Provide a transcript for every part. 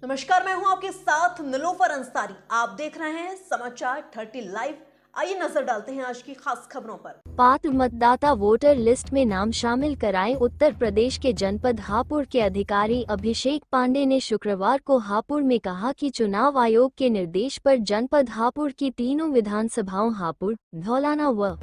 नमस्कार, मैं हूं आपके साथ निलोफर अंसारी। आप देख रहे हैं समाचार 30 लाइव। आइए नजर डालते हैं आज की खास खबरों पर। पात्र मतदाता वोटर लिस्ट में नाम शामिल कराएं। उत्तर प्रदेश के जनपद हापुड़ के अधिकारी अभिषेक पांडे ने शुक्रवार को हापुड़ में कहा कि चुनाव आयोग के निर्देश पर जनपद हापुड़ की तीनों विधानसभाओं हापुड़, धौलाना व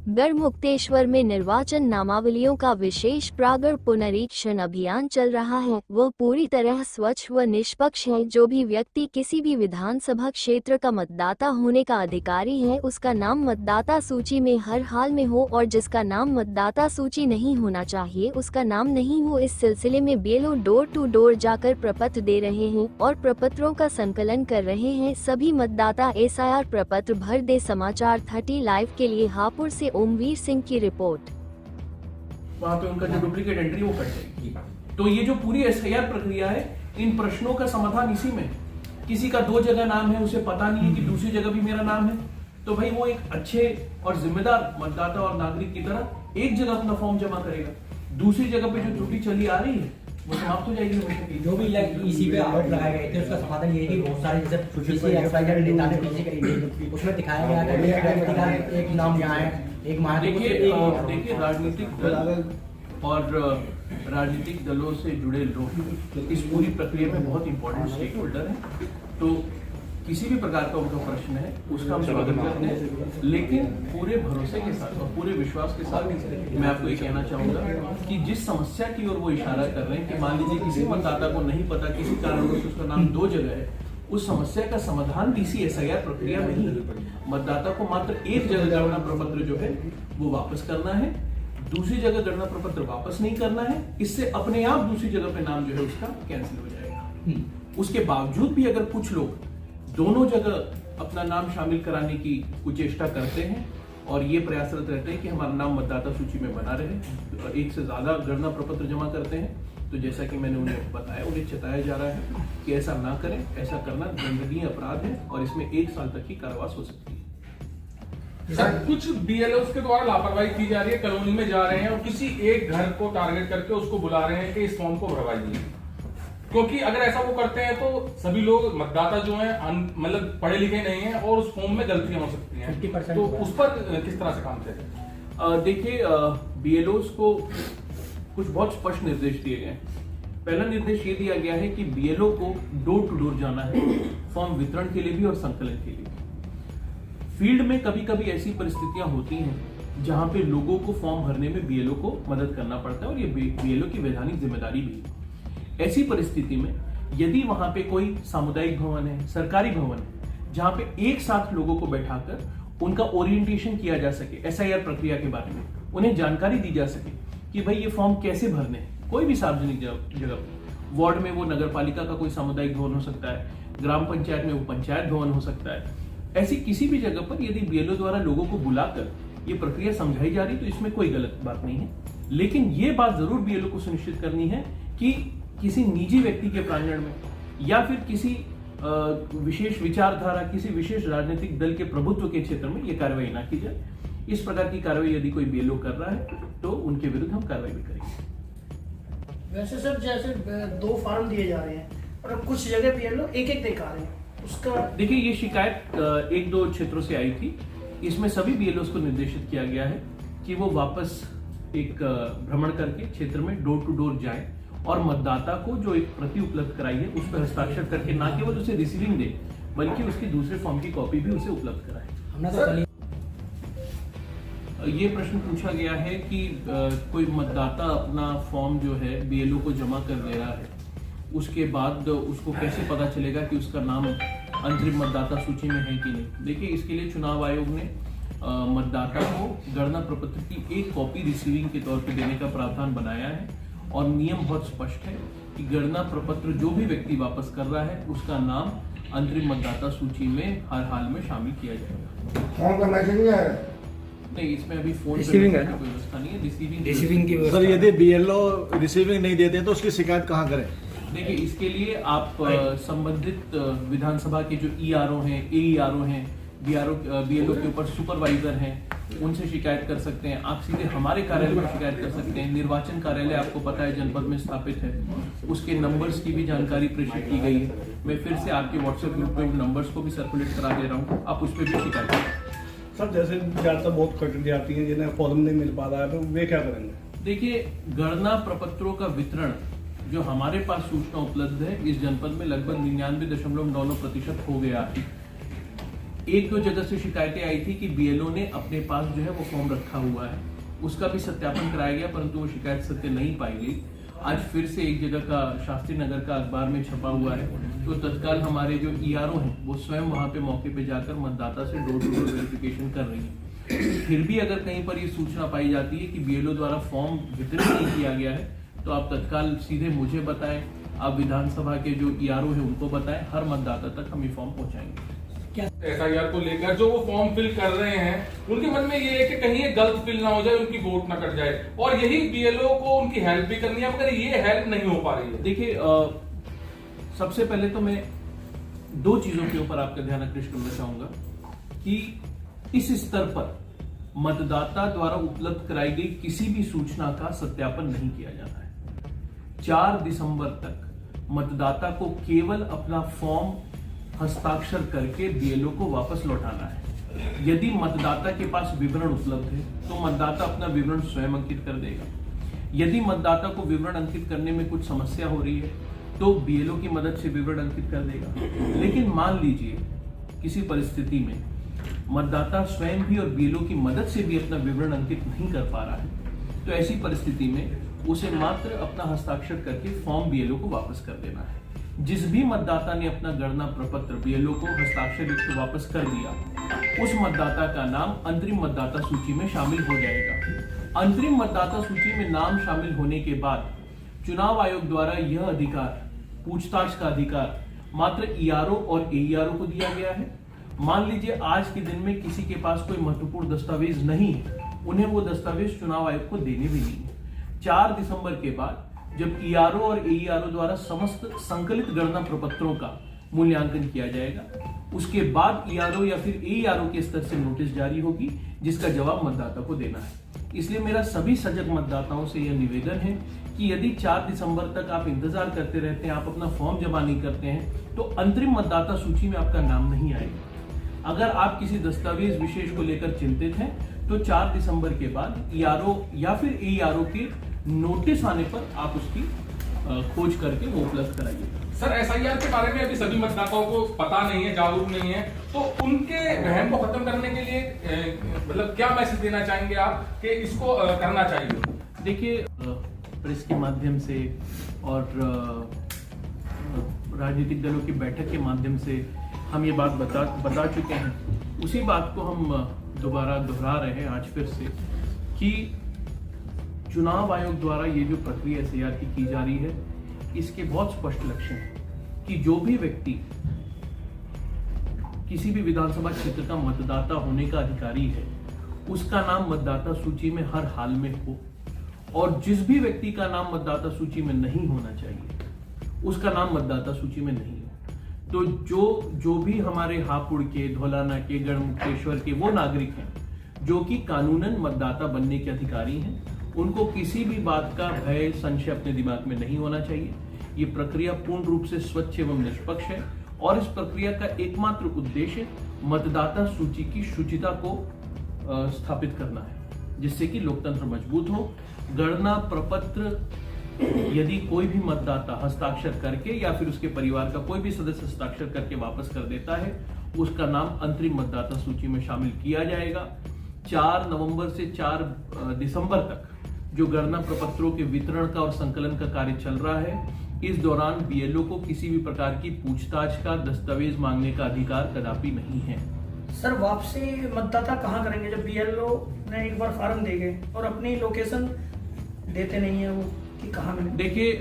गढ़मुक्तेश्वर में निर्वाचन नामावलियों का विशेष प्रागर पुनरीक्षण अभियान चल रहा है। वह पूरी तरह स्वच्छ व निष्पक्ष है। जो भी व्यक्ति किसी भी विधानसभा क्षेत्र का मतदाता होने का अधिकारी है, उसका नाम मतदाता सूची में हर हाल में हो, और जिसका नाम मतदाता सूची नहीं होना चाहिए उसका नाम नहीं हो। इस सिलसिले में बीएलओ डोर टू डोर जाकर प्रपत्र दे रहे हैं और प्रपत्रों का संकलन कर रहे हैं। सभी मतदाता एसआईआर प्रपत्र भर दे। समाचार 30 लाइव के लिए हापुड़ से ओमवीर सिंह की रिपोर्ट। वहाँ पे उनका जो डुप्लीकेट एंट्री वो कट जाएगी। तो ये जो पूरी एसआईआर प्रक्रिया है, इन प्रश्नों का समाधान इसी में। किसी का 2 जगह नाम है, उसे पता नहीं है कि दूसरी जगह भी मेरा नाम है, तो भाई वो एक अच्छे और जिम्मेदार मतदाता और नागरिक की तरह एक जगह अपना फॉर्म जमा करेगा। दूसरी जगह पे जो त्रुटि चली आ रही है वो समाप्त हो जाएगी। जो भी इसी पे आरोप लगाए गए थे उसका समाधान ये है कि बहुत सारे जैसे उसमें दिखाया गया था एक नाम यहाँ है, एक देखिए राजनीतिक दल और राजनीतिक दलों से जुड़े लोग इस पूरी प्रक्रिया में बहुत इंपॉर्टेंट स्टेक होल्डर हैं। तो किसी भी प्रकार का उनका प्रश्न है उसका हम स्वागत करते हैं, लेकिन पूरे भरोसे के साथ और पूरे विश्वास के साथ मैं आपको ये कहना चाहूंगा कि जिस समस्या की ओर वो इशारा कर रहे हैं कि मान लीजिए किसी मतदाता को नहीं पता, किसी कारणवश उसका नाम 2 जगह है, उस समस्या का समाधान डीसी एसआईआर प्रक्रिया में ही मतदाता को मात्र एक जगह गणना प्रपत्र जो है वो वापस करना है, दूसरी जगह गणना प्रपत्र वापस नहीं करना है। इससे अपने आप दूसरी जगह पे नाम जो है उसका कैंसिल हो जाएगा। उसके बावजूद भी अगर कुछ लोग दोनों जगह अपना नाम शामिल कराने की कुचेष्टा करते हैं और ये प्रयासरत रहते हैं कि हमारा नाम मतदाता सूची में बना रहे, एक से ज्यादा गणना प्रपत्र जमा करते हैं, तो जैसा कि मैंने उन्हें बताया, उन्हें चेताया जा रहा है कि ऐसा ना करें। ऐसा करना दंडनीय अपराध है और इसमें 1 साल तक की कारावास हो सकती है। सर, कुछ बीएलओ के द्वारा लापरवाही की जा रही है, कॉलोनी में जा रहे हैं और किसी एक घर को टारगेट करके उसको बुला रहे हैं कि इस फॉर्म को भरवाइए, क्योंकि अगर ऐसा वो करते हैं तो सभी लोग मतदाता जो हैं मतलब पढ़े लिखे नहीं हैं और उस फॉर्म में गलतियां हो सकती हैं, तो उस पर किस तरह से काम करें? देखिए, बीएलओस को कुछ बहुत स्पष्ट निर्देश दिए गए हैं। पहला निर्देश ये दिया गया है कि बीएलओ को डोर टू डोर जाना है, फॉर्म वितरण के लिए भी और संकलन के लिए। फील्ड में कभी कभी ऐसी परिस्थितियां होती हैं जहां पे लोगों को फॉर्म भरने में बीएलओ को मदद करना पड़ता है और ये बीएलओ की वैधानिक जिम्मेदारी भी है। ऐसी परिस्थिति में यदि वहां पे कोई सामुदायिक भवन है, सरकारी भवन है, जहां पे एक साथ लोगों को बैठाकर उनका ओरिएंटेशन किया जा सके एसआईआर प्रक्रिया के बारे में, उन्हें जानकारी दी जा सके कि भाई ये फॉर्म कैसे भरने हैं, कोई भी सार्वजनिक जगह, वार्ड में वो नगर पालिका का कोई सामुदायिक भवन हो सकता है, ग्राम पंचायत में वो पंचायत भवन हो सकता है, ऐसी किसी भी जगह पर यदि बीएलओ द्वारा लोगों को बुलाकर ये प्रक्रिया समझाई जा रही तो इसमें कोई गलत बात नहीं है। लेकिन ये बात जरूर बीएलओ को सुनिश्चित करनी है कि किसी निजी व्यक्ति के प्रांगण में या फिर किसी विशेष विचारधारा, किसी विशेष राजनीतिक दल के प्रभुत्व के क्षेत्र में ये कार्रवाई ना की जाए। इस प्रकार की कार्रवाई यदि कोई बीएलओ कर रहा है तो उनके विरुद्ध हम कार्रवाई भी करेंगे। वैसे सर, जैसे 2 फॉर्म दिए जा रहे हैं और कुछ जगह बीएलओ एक दिखा रहे हैं, उसका देखिए, ये शिकायत 1-2 क्षेत्रों से आई थी। इसमें सभी बीएलओ को निर्देशित किया गया है कि वो वापस एक भ्रमण करके क्षेत्र में डोर टू डोर जाए और मतदाता को जो एक प्रति उपलब्ध कराई है उस पर हस्ताक्षर करके न केवल उसे रिसीविंग दे बल्कि उसकी दूसरे फॉर्म की कॉपी भी उसे उपलब्ध कराए। ये प्रश्न पूछा गया है कि कोई मतदाता अपना फॉर्म जो है बीएलओ को जमा कर दे रहा है, उसके बाद उसको कैसे पता चलेगा कि उसका नाम अंतरिम मतदाता सूची में है कि नहीं। देखिए, इसके लिए चुनाव आयोग ने मतदाता को गणना प्रपत्र की एक कॉपी रिसीविंग के तौर पर देने का प्रावधान बनाया है और नियम बहुत स्पष्ट है कि गणना प्रपत्र जो भी व्यक्ति वापस कर रहा है उसका नाम अंतरिम मतदाता सूची में हर हाल में शामिल किया जाएगा। फोन का मैसेज नहीं आया? नहीं, इसमें अभी फोन रिसीविंग है, कोई व्यवस्था नहीं है। रिसीविंग की सर, यदि बीएलओ रिसीविंग नहीं देते तो उसकी शिकायत कहाँ करें? देखिए, इसके लिए आप संबंधित विधानसभा के जो ईआरओ हैं, एईआरओ हैं, बीएलओ के ऊपर सुपरवाइजर हैं, उनसे शिकायत कर सकते हैं। आप सीधे हमारे कार्यालय में शिकायत कर सकते हैं। निर्वाचन कार्यालय आपको पता है जनपद में स्थापित है, उसके नंबर्स की भी जानकारी प्रेषित की गई है। मैं फिर से आपके व्हाट्सएप ग्रुप पे नंबर्स को भी सर्कुलेट करा दे रहा हूँ, आप उस पर भी शिकायत करें। सर जैसे ज्यादातर बहुत कट जाती हैं जिन्हें फॉर्म नहीं मिल पा रहा है, तो वे क्या करेंगे? देखिए, गणना प्रपत्रों का वितरण जो हमारे पास सूचना उपलब्ध है, इस जनपद में लगभग 99.99% हो गया है। एक दो जगह से शिकायतें आई थी कि बीएलओ ने अपने पास जो है वो फॉर्म रखा हुआ है, उसका भी सत्यापन कराया गया, परंतु वो शिकायत सत्य नहीं पाई गई। आज फिर से एक जगह का शास्त्री नगर का अखबार में छपा हुआ है, तो तत्काल हमारे जो ईआरओ हैं वो स्वयं वहां पे मौके पे जाकर मतदाता से डोर टू डोर वेरिफिकेशन कर रही है। फिर भी अगर कहीं पर ये सूचना पाई जाती है कि बीएलओ द्वारा फॉर्म वितरित नहीं किया गया है, तो आप तत्काल सीधे मुझे बताएं, आप विधानसभा के जो ईआरओ है उनको बताएं, हर मतदाता तक हम ये फॉर्म पहुंचाएंगे। एसआईआर को लेकर जो वो फॉर्म फिल कर रहे हैं, उनके मन में ये है कि कहीं ये गलत फिल ना हो जाए, उनकी वोट ना कट जाए, और यही बीएलओ को उनकी हेल्प भी करनी है, मगर ये हेल्प नहीं हो पा रही है। देखिए, सबसे पहले तो मैं दो चीजों के ऊपर आपका ध्यान आकृष्ट करना चाहूंगा कि इस स्तर पर मतदाता द्वारा उपलब्ध कराई गई किसी भी सूचना का सत्यापन नहीं किया जाता है। 4 दिसंबर तक मतदाता को केवल अपना फॉर्म हस्ताक्षर करके बीएलओ को वापस लौटाना है। यदि मतदाता के पास विवरण उपलब्ध है तो मतदाता अपना विवरण स्वयं अंकित कर देगा। यदि मतदाता को विवरण अंकित करने में कुछ समस्या हो रही है तो बीएलओ की मदद से विवरण अंकित कर देगा। लेकिन मान लीजिए किसी परिस्थिति में मतदाता स्वयं भी और बीएलओ की मदद से भी अपना विवरण अंकित नहीं कर पा रहा है, तो ऐसी परिस्थिति में उसे मात्र अपना हस्ताक्षर करके फॉर्म बीएलओ को वापस कर देना है। जिस भी मतदाता ने अपना गणना प्रपत्र बीएलओ को हस्ताक्षर युक्त वापस कर दिया, उस मतदाता का नाम अंतरिम मतदाता सूची में शामिल हो जाएगा। अंतरिम मतदाता सूची में नाम शामिल होने के बाद चुनाव आयोग द्वारा यह अधिकार, पूछताछ का अधिकार, मात्र ईआरओ और एईआरओ को दिया गया है। मान लीजिए आज के दिन में किसी के पास कोई महत्वपूर्ण दस्तावेज नहीं है, उन्हें वो दस्तावेज चुनाव आयोग को देने भी नहीं है। 4 दिसंबर के बाद जब ईआरओ और एईआरओ द्वारा समस्त संकलित गणना प्रपत्रों का मूल्यांकन किया जाएगा, उसके बाद ईआरओ या फिर एईआरओ के स्तर से नोटिस जारी होगी जिसका जवाब मतदाता को देना है। इसलिए मेरा सभी सजग मतदाताओं से यह निवेदन है कि यदि 4 दिसंबर तक आप इंतजार करते रहते हैं, आप अपना फॉर्म जमा नहीं करते हैं, तो अंतरिम मतदाता सूची में आपका नाम नहीं आएगा। अगर आप किसी दस्तावेज विशेष को लेकर चिंतित हैं तो 4 दिसंबर के बाद ईआरओ या फिर एईआरओ के नोटिस आने पर आप उसकी खोज करके वो उपलब्ध कराइए। सर, एसआईआर के बारे में अभी सभी मतदाताओं को पता नहीं है, जागरूक नहीं है, तो उनके वहम को खत्म करने के लिए मतलब क्या मैसेज देना चाहेंगे आप कि इसको करना चाहिए? देखिए, प्रेस के माध्यम से और राजनीतिक दलों की बैठक के माध्यम से हम ये बात बता चुके हैं। उसी बात को हम दोबारा दोहरा रहे हैं आज फिर से कि चुनाव आयोग द्वारा ये जो प्रक्रिया एसआईआर की जा रही है, इसके बहुत स्पष्ट लक्ष्य हैं कि जो भी व्यक्ति किसी भी विधानसभा क्षेत्र का मतदाता होने का अधिकारी है, उसका नाम मतदाता सूची में हर हाल में हो, और जिस भी व्यक्ति का नाम मतदाता सूची में नहीं होना चाहिए, उसका नाम मतदाता सूची में नहीं हो। तो जो भी हमारे हापुड़ के, धौलाना के, गढ़मुक्तेश्वर के वो नागरिक हैं जो कि कानूनन मतदाता बनने के अधिकारी हैं, उनको किसी भी बात का भय, संशय अपने दिमाग में नहीं होना चाहिए। ये प्रक्रिया पूर्ण रूप से स्वच्छ एवं निष्पक्ष है और इस प्रक्रिया का एकमात्र उद्देश्य मतदाता सूची की शुचिता को स्थापित करना है, जिससे कि लोकतंत्र मजबूत हो। गणना प्रपत्र यदि कोई भी मतदाता हस्ताक्षर करके या फिर उसके परिवार का कोई भी सदस्य हस्ताक्षर करके वापस कर देता है, उसका नाम अंतरिम मतदाता सूची में शामिल किया जाएगा। 4 नवंबर से 4 दिसंबर तक जो गणना प्रपत्रों के वितरण का और संकलन का कार्य चल रहा है, इस दौरान बीएलओ को किसी भी प्रकार की पूछताछ का, दस्तावेज मांगने का अधिकार कदापि नहीं है। सर, वापसी मतदाता कहाँ करेंगे जब बीएलओ ने एक बार फॉर्म दे गए और अपनी लोकेशन देते नहीं है, वो कि कहाँ मिले? देखिए,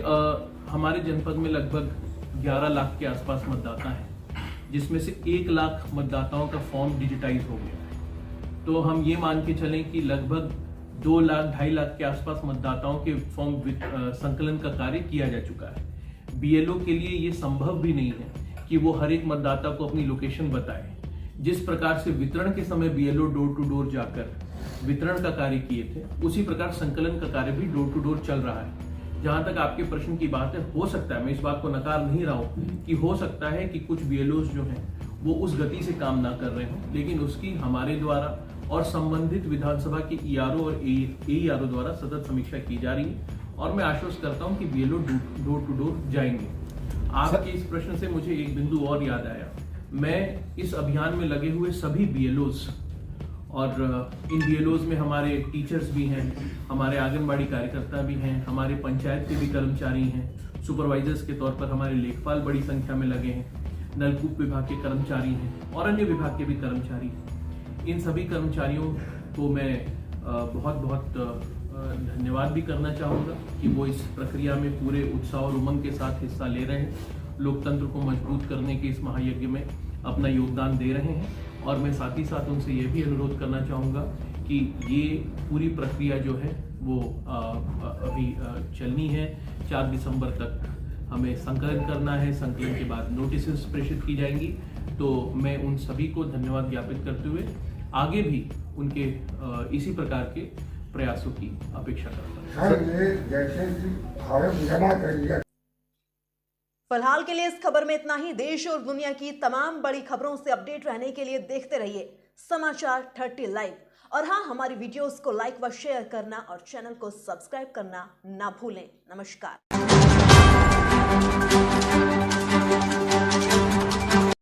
हमारे जनपद में लगभग 11 लाख के आसपास मतदाता हैं, जिसमें से 1 लाख मतदाताओं का फॉर्म डिजिटाइज हो गया है। तो हम ये मान के चलें कि लगभग 2 लाख 2.5 लाख के आसपास मतदाताओं के फॉर्म संकलन का कार्य किया जा चुका है। बीएलओ के लिए ये संभव भी नहीं है कि वो हर एक मतदाता को अपनी लोकेशन बताए। जिस प्रकार से वितरण के समय बीएलओ डोर टू डोर जाकर वितरण का कार्य किए थे, उसी प्रकार संकलन का कार्य भी डोर टू डोर चल रहा है। जहां तक आपके प्रश्न की बात है, हो सकता है, मैं इस बात को नकार नहीं रहा हूं कि हो सकता है कि कुछ बीएलओज जो हैं वो उस गति से काम ना कर रहे हों, लेकिन उसकी हमारे द्वारा और संबंधित विधानसभा के ईआरओ और एईआरओ द्वारा सतत समीक्षा की जा रही है और मैं आश्वस्त करता हूं कि बीएलओ डोर टू डोर जाएंगे। आपके इस प्रश्न से मुझे एक बिंदु और याद आया। मैं इस अभियान में लगे हुए सभी बीएलओज और इन बीएलओज में हमारे टीचर्स भी हैं, हमारे आंगनबाड़ी कार्यकर्ता भी हैं, हमारे पंचायत के भी कर्मचारी हैं, सुपरवाइजर्स के तौर पर हमारे लेखपाल बड़ी संख्या में लगे हैं, नलकूप विभाग के कर्मचारी हैं और अन्य विभाग के भी कर्मचारी हैं। इन सभी कर्मचारियों को मैं बहुत बहुत धन्यवाद भी करना चाहूँगा कि वो इस प्रक्रिया में पूरे उत्साह और उमंग के साथ हिस्सा ले रहे हैं, लोकतंत्र को मजबूत करने के इस महायज्ञ में अपना योगदान दे रहे हैं। और मैं साथ ही साथ उनसे ये भी अनुरोध करना चाहूँगा कि ये पूरी प्रक्रिया जो है वो अभी चलनी है। 4 दिसंबर तक हमें संकलन करना है, संकलन के बाद नोटिस प्रेषित की जाएंगी। तो मैं उन सभी को धन्यवाद ज्ञापित करते हुए आगे भी उनके इसी प्रकार के प्रयासों की अपेक्षा करता हूँ। फिलहाल के लिए इस खबर में इतना ही। देश और दुनिया की तमाम बड़ी खबरों से अपडेट रहने के लिए देखते रहिए समाचार 30 लाइव। और हाँ, हमारी वीडियोस को लाइक व शेयर करना और चैनल को सब्सक्राइब करना ना भूलें। नमस्कार।